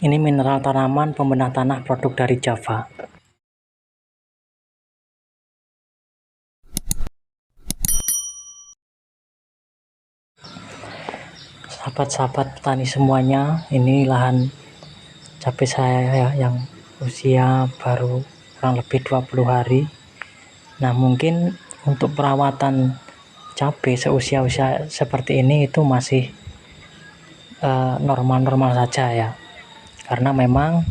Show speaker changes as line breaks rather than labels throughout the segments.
Ini mineral tanaman pembenah tanah produk dari Java. Sahabat-sahabat petani semuanya, ini lahan cabai saya ya, yang usia baru kurang lebih 20 hari. Nah, mungkin untuk perawatan cabai seusia-usia seperti ini itu masih normal-normal saja ya, karena memang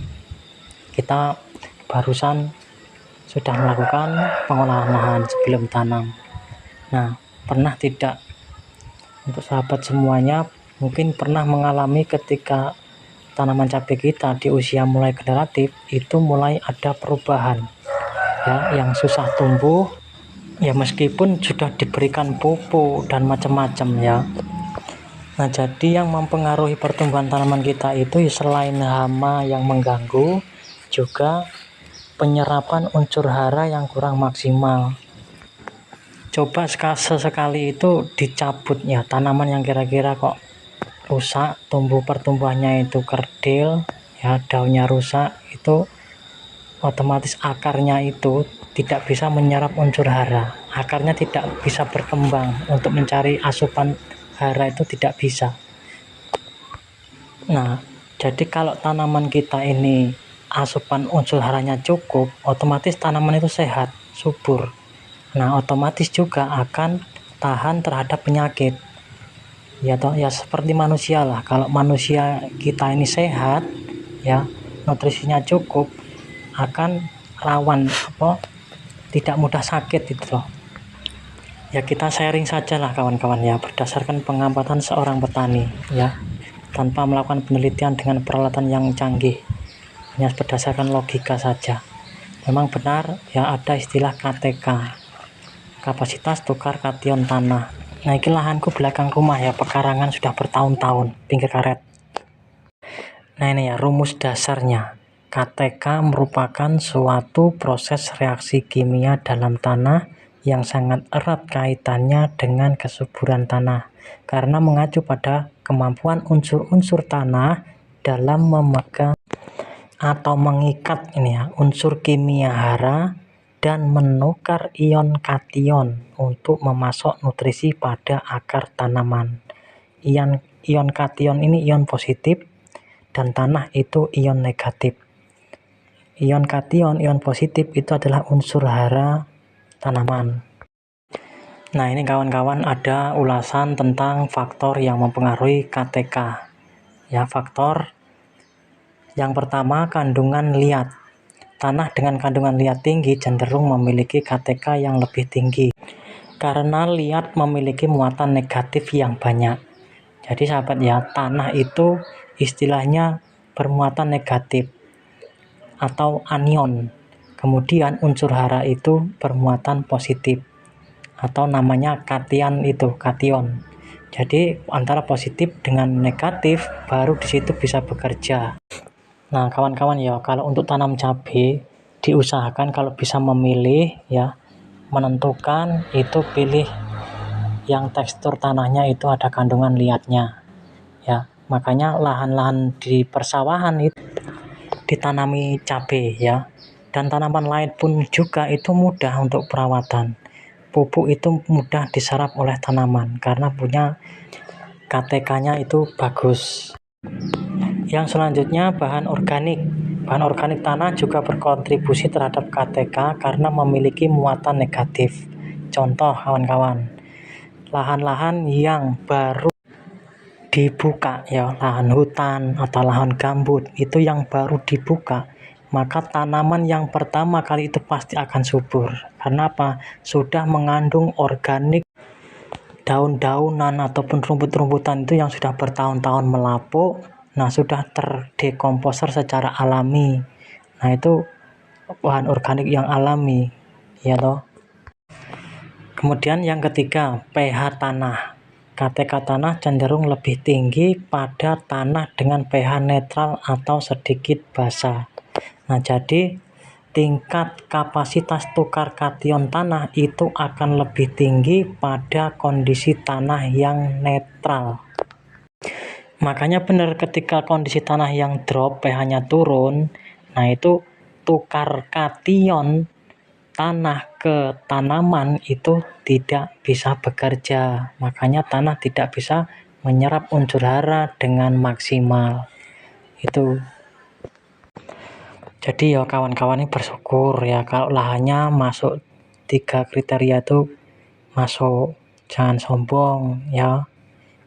kita barusan sudah melakukan pengolahan lahan sebelum tanam. Nah, pernah tidak untuk sahabat semuanya mungkin pernah mengalami ketika tanaman cabai kita di usia mulai generatif itu mulai ada perubahan ya, yang susah tumbuh ya, meskipun sudah diberikan pupuk dan macam-macam ya. Nah, jadi yang mempengaruhi pertumbuhan tanaman kita itu selain hama yang mengganggu, juga penyerapan unsur hara yang kurang maksimal. Coba sesekali itu dicabut ya, tanaman yang kira-kira kok rusak, pertumbuhannya itu kerdil ya, daunnya rusak, itu otomatis akarnya itu tidak bisa menyerap unsur hara, akarnya tidak bisa berkembang untuk mencari asupan hara, itu tidak bisa. Nah, jadi kalau tanaman kita ini asupan unsur haranya cukup, otomatis tanaman itu sehat, subur. Nah, otomatis juga akan tahan terhadap penyakit. Ya toh, ya seperti manusia lah. Kalau manusia kita ini sehat, ya, nutrisinya cukup, akan rawan tidak mudah sakit itu loh. Ya, kita sharing saja lah kawan-kawan ya, berdasarkan pengamatan seorang petani ya, tanpa melakukan penelitian dengan peralatan yang canggih, hanya berdasarkan logika saja. Memang benar ya, ada istilah KTK, kapasitas tukar kation tanah. Nah, ini lahanku belakang rumah ya, pekarangan sudah bertahun-tahun, pinggir karet. Nah, ini ya rumus dasarnya. KTK merupakan suatu proses reaksi kimia dalam tanah yang sangat erat kaitannya dengan kesuburan tanah, karena mengacu pada kemampuan unsur-unsur tanah dalam memegang atau mengikat ini ya, unsur kimia hara dan menukar ion kation untuk memasok nutrisi pada akar tanaman. Ion kation ini ion positif dan tanah itu ion negatif. Ion kation, ion positif itu adalah unsur hara tanaman. Nah, ini kawan-kawan ada ulasan tentang faktor yang mempengaruhi KTK. Ya, faktor yang pertama, kandungan liat. Tanah dengan kandungan liat tinggi cenderung memiliki KTK yang lebih tinggi, karena liat memiliki muatan negatif yang banyak. Jadi sahabat ya, tanah itu istilahnya bermuatan negatif atau anion. Kemudian unsur hara itu bermuatan positif atau namanya kation itu, kation. Jadi antara positif dengan negatif baru di situ bisa bekerja. Nah, kawan-kawan ya, kalau untuk tanam cabai diusahakan kalau bisa memilih ya, menentukan itu pilih yang tekstur tanahnya itu ada kandungan liatnya ya. Makanya lahan-lahan di persawahan itu ditanami cabai ya, dan tanaman lain pun juga itu mudah untuk perawatan. Pupuk itu mudah diserap oleh tanaman karena punya KTK-nya itu bagus. Yang selanjutnya, bahan organik. Bahan organik tanah juga berkontribusi terhadap KTK karena memiliki muatan negatif. Contoh kawan-kawan, lahan-lahan yang baru dibuka ya, lahan hutan atau lahan gambut itu yang baru dibuka, maka tanaman yang pertama kali itu pasti akan subur. Karena apa? Sudah mengandung organik, daun-daunan ataupun rumput-rumputan itu yang sudah bertahun-tahun melapuk. Nah, sudah terdekomposer secara alami. Nah, itu bahan organik yang alami ya toh. Kemudian yang ketiga, pH tanah. KTK tanah cenderung lebih tinggi pada tanah dengan pH netral atau sedikit basa. Nah, jadi tingkat kapasitas tukar kation tanah itu akan lebih tinggi pada kondisi tanah yang netral. Makanya benar ketika kondisi tanah yang drop, pH-nya turun, nah itu tukar kation tanah ke tanaman itu tidak bisa bekerja. Makanya tanah tidak bisa menyerap unsur hara dengan maksimal. Itu. Jadi ya kawan-kawan ini bersyukur ya kalau lahannya masuk 3 kriteria itu masuk. Jangan sombong ya.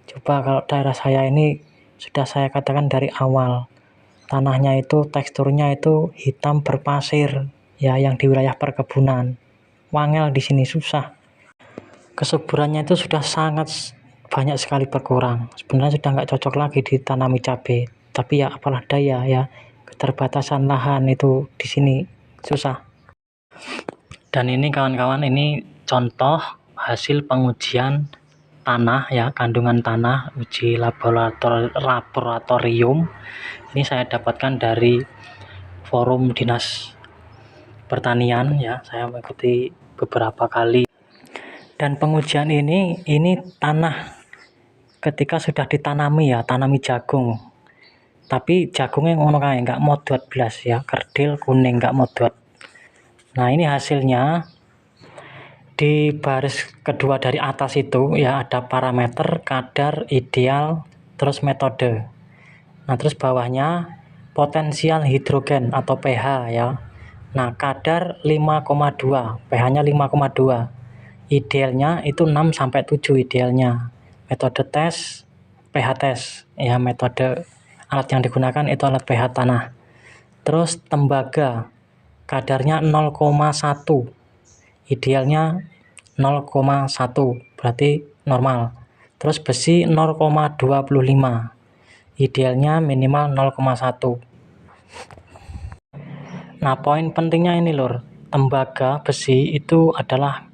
Coba kalau daerah saya ini sudah saya katakan dari awal, tanahnya itu teksturnya itu hitam berpasir ya, yang di wilayah perkebunan. Wangel di sini susah. Kesuburannya itu sudah sangat banyak sekali berkurang. Sebenarnya sudah nggak cocok lagi ditanami cabai. Tapi ya apalah daya ya, keterbatasan lahan itu di sini susah. Dan ini kawan-kawan, ini contoh hasil pengujian tanah ya, kandungan tanah, uji laboratorium. Ini saya dapatkan dari forum dinas pertanian ya, saya mengikuti beberapa kali. Dan pengujian ini tanah ketika sudah ditanami ya, tanami jagung. Tapi jagungnya ngono kae, enggak modot blas ya, kerdil kuning enggak modot. Nah, ini hasilnya. Di baris kedua dari atas itu ya ada parameter, kadar, ideal, terus metode. Nah, terus bawahnya potensial hidrogen atau pH ya. Nah, kadar 5,2, pH-nya 5,2. Idealnya itu 6 sampai 7 idealnya. Metode tes pH tes ya, metode alat yang digunakan itu alat pH tanah. Terus tembaga kadarnya 0,1. Idealnya 0,1 berarti normal. Terus besi 0,25, idealnya minimal 0,1. Nah, poin pentingnya ini lur, tembaga besi itu adalah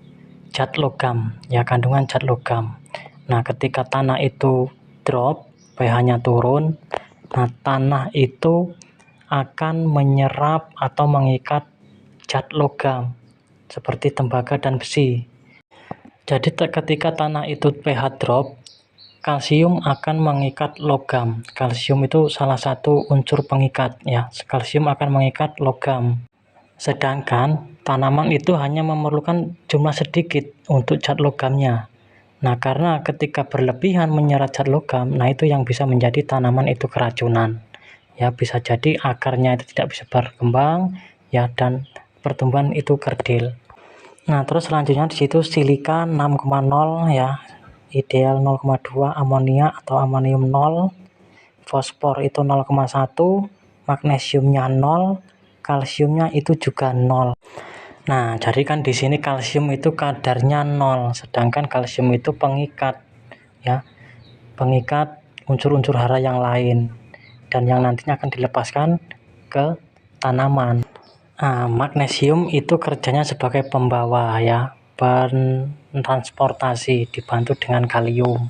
zat logam ya, kandungan zat logam. Nah, ketika tanah itu drop, pH-nya turun, nah tanah itu akan menyerap atau mengikat zat logam seperti tembaga dan besi. Jadi ketika tanah itu pH drop, kalsium akan mengikat logam. Kalsium itu salah satu unsur pengikat ya. Kalsium akan mengikat logam. Sedangkan tanaman itu hanya memerlukan jumlah sedikit untuk zat logamnya. Nah, karena ketika berlebihan menyerap zat logam, nah itu yang bisa menjadi tanaman itu keracunan. Ya, bisa jadi akarnya itu tidak bisa berkembang ya, dan pertumbuhan itu kerdil. Nah, terus selanjutnya di situ silika 6,0 ya, ideal 0,2, amonia atau amonium 0, fosfor itu 0,1, magnesiumnya 0, kalsiumnya itu juga 0. Nah, jadi kan di sini kalsium itu kadarnya 0, sedangkan kalsium itu pengikat ya, pengikat unsur-unsur hara yang lain dan yang nantinya akan dilepaskan ke tanaman. Nah, magnesium itu kerjanya sebagai pembawa ya, transportasi, dibantu dengan kalium.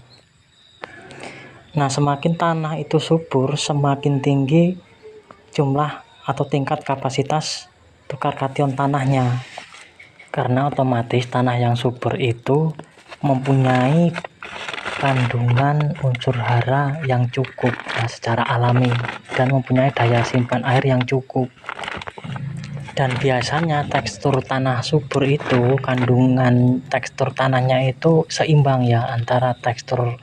Nah, semakin tanah itu subur, semakin tinggi jumlah atau tingkat kapasitas tukar kation tanahnya. Karena otomatis tanah yang subur itu mempunyai kandungan unsur hara yang cukup ya, secara alami, dan mempunyai daya simpan air yang cukup. Dan biasanya tekstur tanah subur itu, kandungan tekstur tanahnya itu seimbang ya, antara tekstur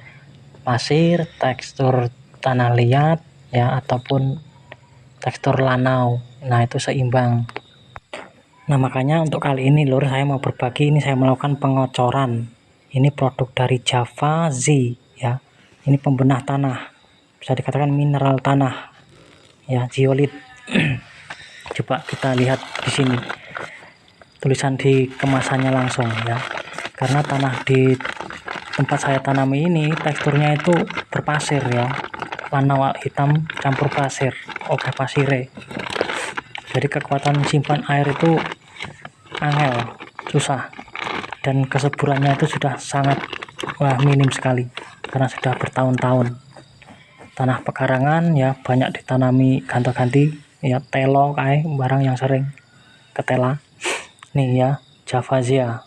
pasir, tekstur tanah liat ya, ataupun tekstur lanau. Nah, itu seimbang. Nah, makanya untuk kali ini lur, saya mau berbagi, ini saya melakukan pengocoran. Ini produk dari Java Z ya. Ini pembenah tanah, bisa dikatakan mineral tanah ya, zeolit. Coba kita lihat di sini tulisan di kemasannya langsung ya. Karena tanah di tempat saya tanami ini teksturnya itu berpasir ya, warna hitam campur pasir, oke pasire. Jadi kekuatan simpan air itu angel, susah, dan kesuburannya itu sudah sangat minim sekali karena sudah bertahun-tahun. Tanah pekarangan ya banyak ditanami ganti-ganti ya, telo kae barang yang sering ketela. Nih ya, Javazia.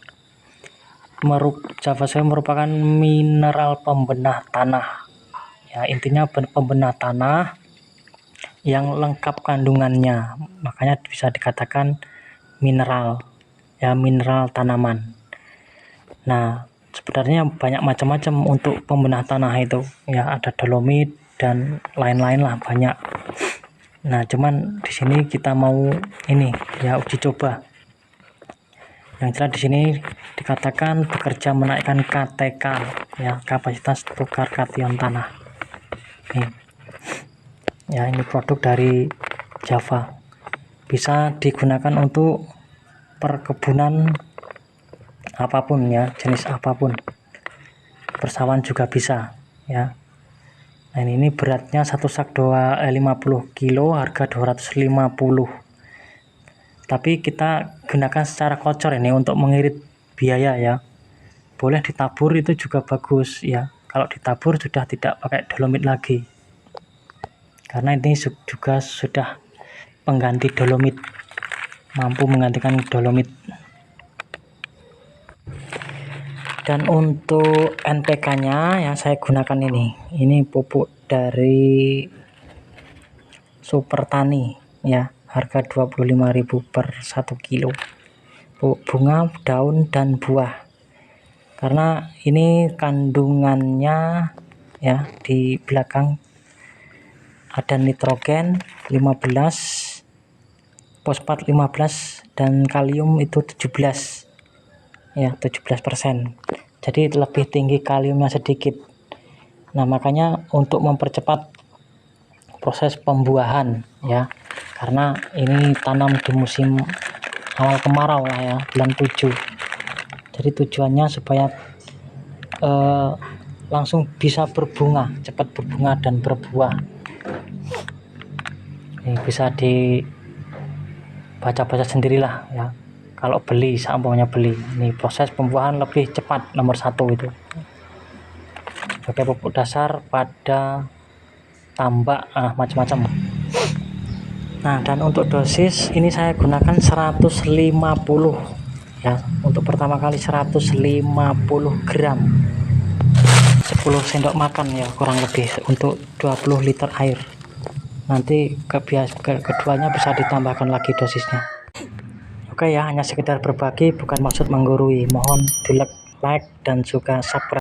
Javazia merupakan mineral pembenah tanah Ya, intinya pembenah tanah yang lengkap kandungannya, makanya bisa dikatakan mineral, ya, mineral tanaman. Nah, sebenarnya banyak macam-macam untuk pembenah tanah itu, ya, ada dolomit dan lain-lain lah, banyak. Nah, cuman di sini kita mau ini ya uji coba. Yang jelas di sini dikatakan bekerja menaikkan KTK, ya, kapasitas tukar kation tanah. Nih. Ya, ini produk dari Java. Bisa digunakan untuk perkebunan apapun, ya, jenis apapun. Persawahan juga bisa, ya. Nah, ini beratnya satu sak 50 kilo, harga 250. Tapi kita gunakan secara kocor ini untuk mengirit biaya, ya. Boleh ditabur, itu juga bagus, ya. Kalau ditabur sudah tidak pakai dolomit lagi, karena ini juga sudah pengganti dolomit, mampu menggantikan dolomit. Dan untuk NPK-nya yang saya gunakan ini pupuk dari Super Tani, ya, harga 25.000 per 1 kilo. Pupuk bunga, daun, dan buah. Karena ini kandungannya, ya, di belakang ada nitrogen 15, fosfat 15, dan kalium itu 17. Ya, 17%. Jadi lebih tinggi kaliumnya sedikit. Nah, makanya untuk mempercepat proses pembuahan, ya, karena ini tanam di musim awal kemarau lah, ya, bulan 7. Jadi tujuannya supaya langsung bisa berbunga, cepat berbunga dan berbuah. Ini bisa dibaca-baca sendirilah, ya. Kalau beli, seumpamanya beli, ini proses pembuahan lebih cepat, nomor 1 itu. Pakai pupuk dasar pada tambak, macam-macam. Nah, dan untuk dosis ini saya gunakan 150, ya. Untuk pertama kali 150 gram, 10 sendok makan, ya, kurang lebih, untuk 20 liter air. Nanti keduanya bisa ditambahkan lagi dosisnya. Oke, ya, hanya sekedar berbagi, bukan maksud menggurui. Mohon di like dan juga subscribe.